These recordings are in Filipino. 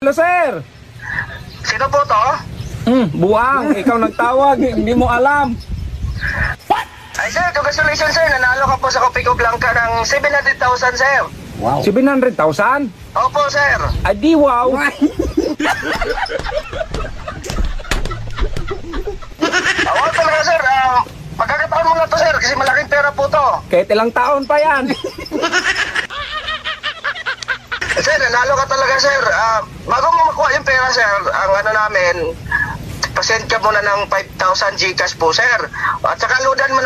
Hello, sir. Sino po to? Buang, ikaw nagtawag, hindi mo alam. Ay sir, congratulations sir. Nanalo ka po sa Copico Blanca ng 700,000 sir. Wow. 700,000? Opo sir. Adi, wow. Awal talaga sir. Pagkakataon mo na to sir kasi malaking pera po to. Kahit ilang taon pa yan. Sir, nanalo ka talaga sir. Bago mo makuha yung pera sir, ang ano namin, pasend ka muna ng 5,000 Gcash po sir. At saka loadan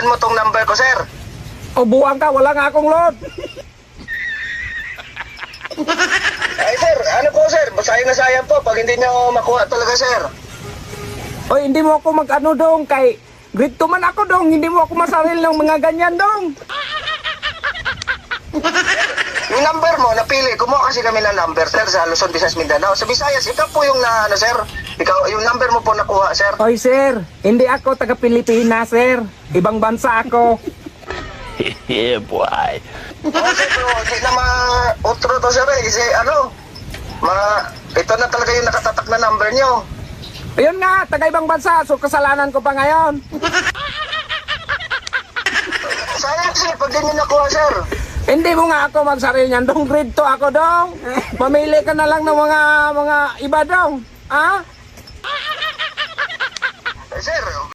mo tong number ko sir. O buang ka, wala nga akong load. Ay sir, ano po sir, sayang na sayang po pag hindi nyo makuha talaga sir. O hindi mo ako mag-ano dong, kay grade 2 man ako dong, hindi mo ako masaril ng mga ganyan dong. Yung number mo, napili, kumuha kasi kami ng number sir sa Luzon, Visayas, Mindanao. Sa Visayas, ikaw po yung na, ano sir, ikaw, yung number mo po nakuha sir. Oy sir, hindi ako taga Pilipinas sir, ibang bansa ako. Yeah, boy. Oo sir, pero hindi na ma-outro to sir kasi ano, ito na talaga yung nakatatak na number nyo. Ayun nga, taga ibang bansa, so kasalanan ko pa ngayon. Sayang sir, pag di nyo nakuha sir. Hindi mo nga ako magsaril niyan dong, grade 2 ako dong. Pamili ka na lang ng mga iba dong. Ha? Sir,